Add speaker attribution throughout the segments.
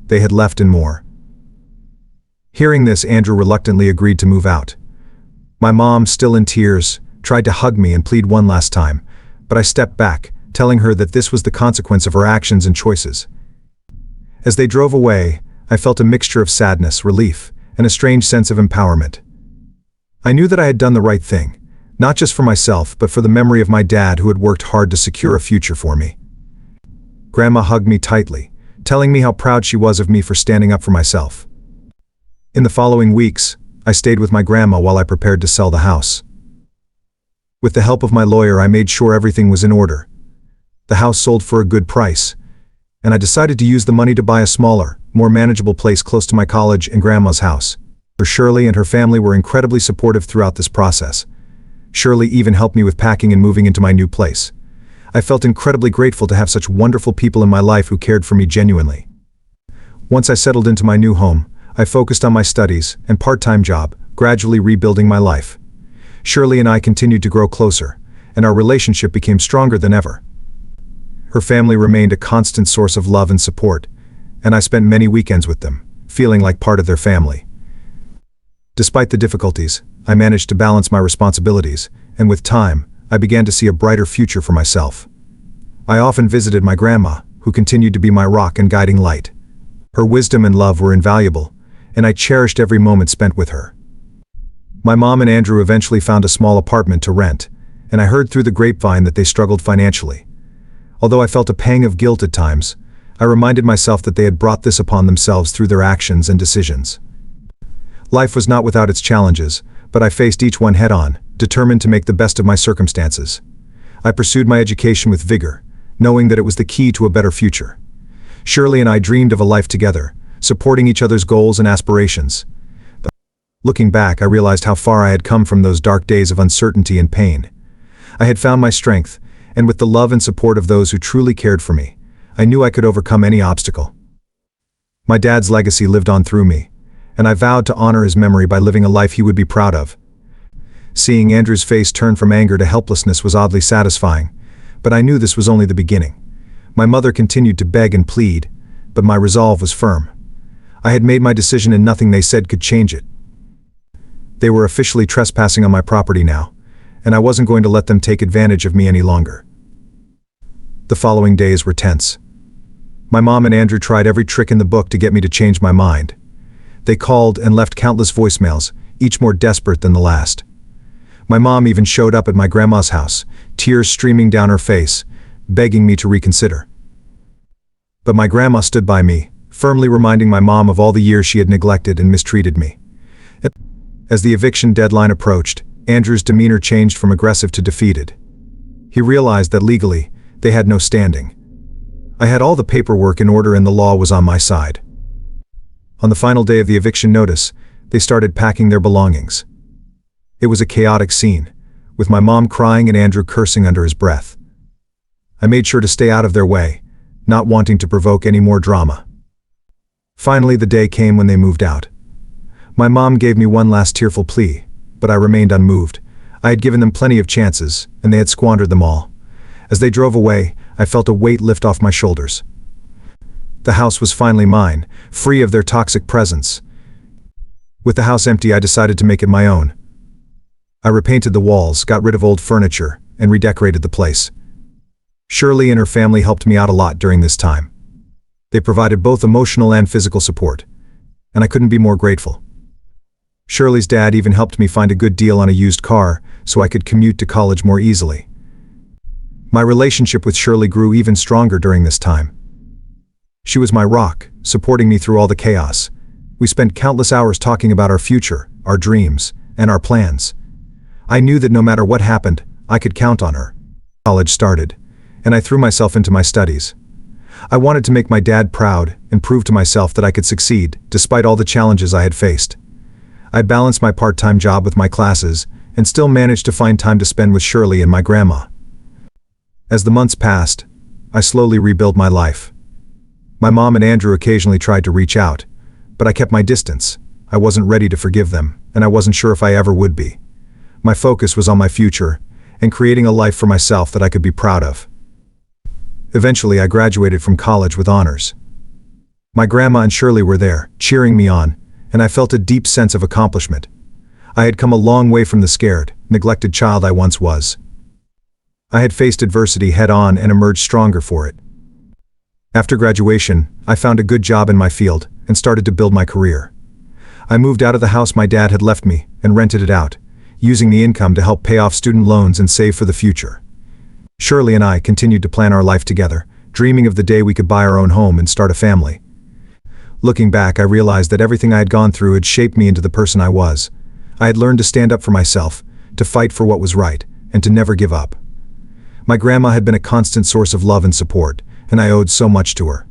Speaker 1: they had left and more. Hearing this, Andrew reluctantly agreed to move out. My mom, still in tears, tried to hug me and plead one last time, but I stepped back, telling her that this was the consequence of her actions and choices. As they drove away, I felt a mixture of sadness, relief, and a strange sense of empowerment. I knew that I had done the right thing, not just for myself, but for the memory of my dad who had worked hard to secure a future for me. Grandma hugged me tightly, telling me how proud she was of me for standing up for myself. In the following weeks, I stayed with my grandma while I prepared to sell the house. With the help of my lawyer, I made sure everything was in order. The house sold for a good price, and I decided to use the money to buy a smaller, more manageable place close to my college and grandma's house. Shirley and her family were incredibly supportive throughout this process. Shirley even helped me with packing and moving into my new place. I felt incredibly grateful to have such wonderful people in my life who cared for me genuinely. Once I settled into my new home, I focused on my studies and part-time job, gradually rebuilding my life. Shirley and I continued to grow closer, and our relationship became stronger than ever. Her family remained a constant source of love and support, and I spent many weekends with them, feeling like part of their family. Despite the difficulties, I managed to balance my responsibilities, and with time, I began to see a brighter future for myself. I often visited my grandma, who continued to be my rock and guiding light. Her wisdom and love were invaluable, and I cherished every moment spent with her. My mom and Andrew eventually found a small apartment to rent, and I heard through the grapevine that they struggled financially. Although I felt a pang of guilt at times, I reminded myself that they had brought this upon themselves through their actions and decisions. Life was not without its challenges, but I faced each one head-on, determined to make the best of my circumstances. I pursued my education with vigor, knowing that it was the key to a better future. Shirley and I dreamed of a life together, supporting each other's goals and aspirations. Looking back, I realized how far I had come from those dark days of uncertainty and pain. I had found my strength, and with the love and support of those who truly cared for me, I knew I could overcome any obstacle. My dad's legacy lived on through me, and I vowed to honor his memory by living a life he would be proud of. Seeing Andrew's face turn from anger to helplessness was oddly satisfying, but I knew this was only the beginning. My mother continued to beg and plead, but my resolve was firm. I had made my decision and nothing they said could change it. They were officially trespassing on my property now, and I wasn't going to let them take advantage of me any longer. The following days were tense. My mom and Andrew tried every trick in the book to get me to change my mind. They called and left countless voicemails, each more desperate than the last. My mom even showed up at my grandma's house, tears streaming down her face, begging me to reconsider. But my grandma stood by me, firmly reminding my mom of all the years she had neglected and mistreated me. As the eviction deadline approached, Andrew's demeanor changed from aggressive to defeated. He realized that legally, they had no standing. I had all the paperwork in order and the law was on my side. On the final day of the eviction notice, they started packing their belongings. It was a chaotic scene, with my mom crying and Andrew cursing under his breath. I made sure to stay out of their way, not wanting to provoke any more drama. Finally, the day came when they moved out. My mom gave me one last tearful plea, but I remained unmoved. I had given them plenty of chances, and they had squandered them all. As they drove away, I felt a weight lift off my shoulders. The house was finally mine, free of their toxic presence. With the house empty, I decided to make it my own. I repainted the walls, got rid of old furniture, and redecorated the place. Shirley and her family helped me out a lot during this time. They provided both emotional and physical support, and I couldn't be more grateful. Shirley's dad even helped me find a good deal on a used car so I could commute to college more easily. My relationship with Shirley grew even stronger during this time. She was my rock, supporting me through all the chaos. We spent countless hours talking about our future, our dreams, and our plans. I knew that no matter what happened, I could count on her. College started, and I threw myself into my studies. I wanted to make my dad proud and prove to myself that I could succeed, despite all the challenges I had faced. I balanced my part-time job with my classes, and still managed to find time to spend with Shirley and my grandma. As the months passed, I slowly rebuilt my life. My mom and Andrew occasionally tried to reach out, but I kept my distance. I wasn't ready to forgive them, and I wasn't sure if I ever would be. My focus was on my future, and creating a life for myself that I could be proud of. Eventually, I graduated from college with honors. My grandma and Shirley were there, cheering me on, and I felt a deep sense of accomplishment. I had come a long way from the scared, neglected child I once was. I had faced adversity head-on and emerged stronger for it. After graduation, I found a good job in my field and started to build my career. I moved out of the house my dad had left me and rented it out, using the income to help pay off student loans and save for the future. Shirley and I continued to plan our life together, dreaming of the day we could buy our own home and start a family. Looking back, I realized that everything I had gone through had shaped me into the person I was. I had learned to stand up for myself, to fight for what was right, and to never give up. My grandma had been a constant source of love and support, and I owed so much to her.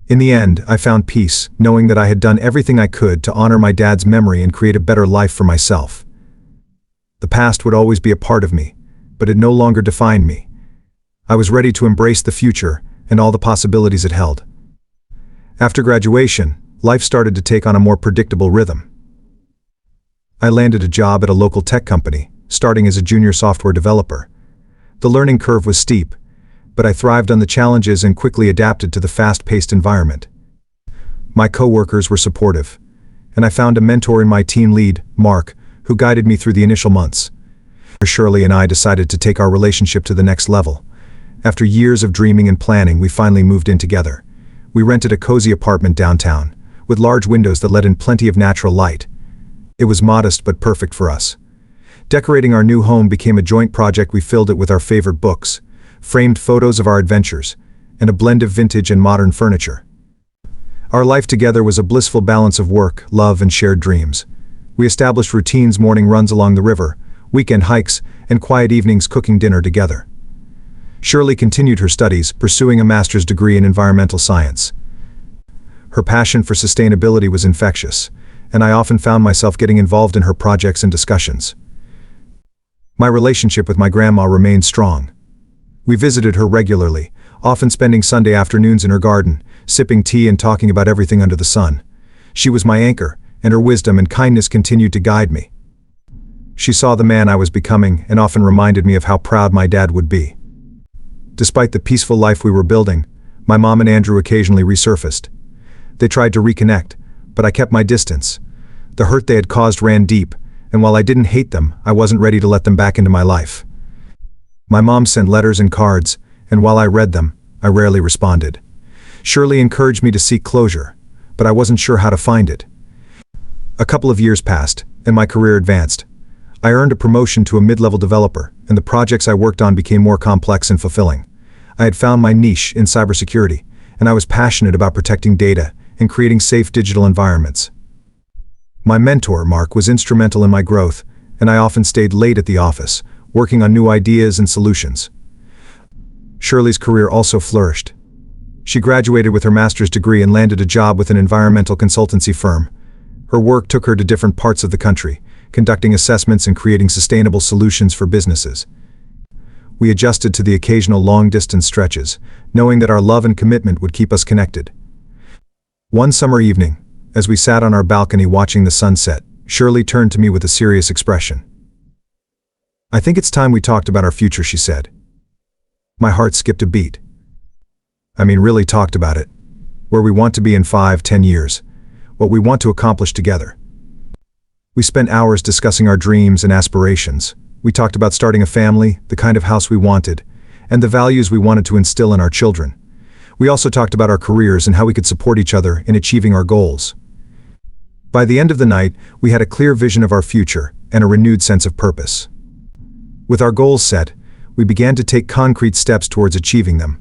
Speaker 1: In the end, I found peace, knowing that I had done everything I could to honor my dad's memory and create a better life for myself. The past would always be a part of me, but it no longer defined me. I was ready to embrace the future and all the possibilities it held. After graduation, life started to take on a more predictable rhythm. I landed a job at a local tech company, starting as a junior software developer. The learning curve was steep, but I thrived on the challenges and quickly adapted to the fast-paced environment. My coworkers were supportive, and I found a mentor in my team lead, Mark, who guided me through the initial months. Shirley and I decided to take our relationship to the next level. After years of dreaming and planning, we finally moved in together. We rented a cozy apartment downtown, with large windows that let in plenty of natural light. It was modest but perfect for us. Decorating our new home became a joint project. We filled it with our favorite books, framed photos of our adventures, and a blend of vintage and modern furniture. Our life together was a blissful balance of work, love, and shared dreams. We established routines: morning runs along the river, weekend hikes, and quiet evenings cooking dinner together. Shirley continued her studies, pursuing a master's degree in environmental science. Her passion for sustainability was infectious, and I often found myself getting involved in her projects and discussions. My relationship with my grandma remained strong. We visited her regularly, often spending Sunday afternoons in her garden, sipping tea and talking about everything under the sun. She was my anchor, and her wisdom and kindness continued to guide me. She saw the man I was becoming and often reminded me of how proud my dad would be. Despite the peaceful life we were building, my mom and Andrew occasionally resurfaced. They tried to reconnect, but I kept my distance. The hurt they had caused ran deep, and while I didn't hate them, I wasn't ready to let them back into my life. My mom sent letters and cards, and while I read them, I rarely responded. Shirley encouraged me to seek closure, but I wasn't sure how to find it. A couple of years passed, and my career advanced. I earned a promotion to a mid-level developer, and the projects I worked on became more complex and fulfilling. I had found my niche in cybersecurity, and I was passionate about protecting data and creating safe digital environments. My mentor, Mark, was instrumental in my growth, and I often stayed late at the office, working on new ideas and solutions. Shirley's career also flourished. She graduated with her master's degree and landed a job with an environmental consultancy firm. Her work took her to different parts of the country, conducting assessments and creating sustainable solutions for businesses. We adjusted to the occasional long-distance stretches, knowing that our love and commitment would keep us connected. One summer evening, as we sat on our balcony watching the sunset, Shirley turned to me with a serious expression. "I think it's time we talked about our future," she said. My heart skipped a beat. I mean, really talked about it. Where we want to be in 5-10 years. What we want to accomplish together. We spent hours discussing our dreams and aspirations. We talked about starting a family, the kind of house we wanted, and the values we wanted to instill in our children. We also talked about our careers and how we could support each other in achieving our goals. By the end of the night, we had a clear vision of our future and a renewed sense of purpose. With our goals set, we began to take concrete steps towards achieving them.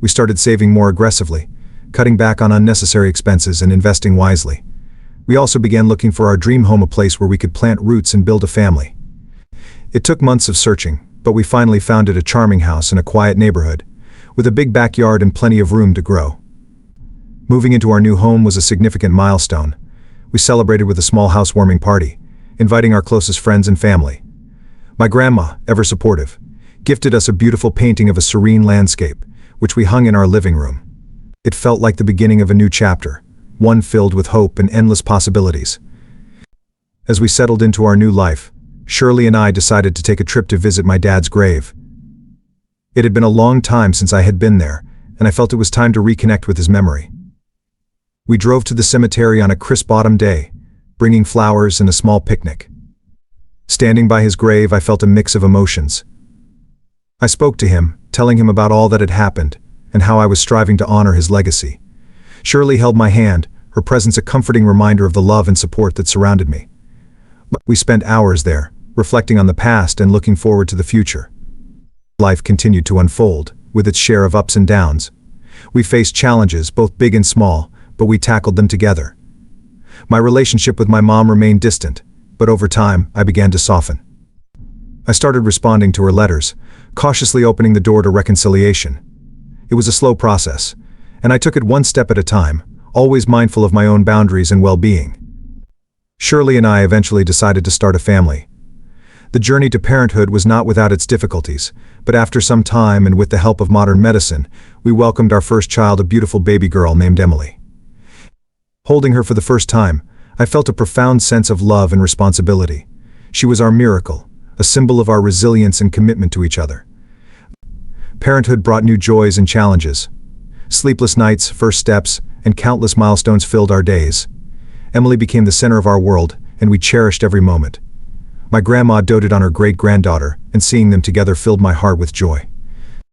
Speaker 1: We started saving more aggressively, cutting back on unnecessary expenses and investing wisely. We also began looking for our dream home, a place where we could plant roots and build a family. It took months of searching, but we finally found a charming house in a quiet neighborhood, with a big backyard and plenty of room to grow. Moving into our new home was a significant milestone. We celebrated with a small housewarming party, inviting our closest friends and family. My grandma, ever supportive, gifted us a beautiful painting of a serene landscape, which we hung in our living room. It felt like the beginning of a new chapter, one filled with hope and endless possibilities. As we settled into our new life, Shirley and I decided to take a trip to visit my dad's grave. It had been a long time since I had been there, and I felt it was time to reconnect with his memory. We drove to the cemetery on a crisp autumn day, bringing flowers and a small picnic. Standing by his grave, I felt a mix of emotions. I spoke to him, telling him about all that had happened and how I was striving to honor his legacy. Shirley held my hand, her presence a comforting reminder of the love and support that surrounded me. We spent hours there, reflecting on the past and looking forward to the future. Life continued to unfold, with its share of ups and downs. We faced challenges, both big and small, but we tackled them together. My relationship with my mom remained distant, but over time, I began to soften. I started responding to her letters, cautiously opening the door to reconciliation. It was a slow process, and I took it one step at a time, always mindful of my own boundaries and well-being. Shirley and I eventually decided to start a family. The journey to parenthood was not without its difficulties, but after some time and with the help of modern medicine, we welcomed our first child, a beautiful baby girl named Emily. Holding her for the first time, I felt a profound sense of love and responsibility. She was our miracle, a symbol of our resilience and commitment to each other. Parenthood brought new joys and challenges. Sleepless nights, first steps, and countless milestones filled our days. Emily became the center of our world, and we cherished every moment. My grandma doted on her great-granddaughter, and seeing them together filled my heart with joy.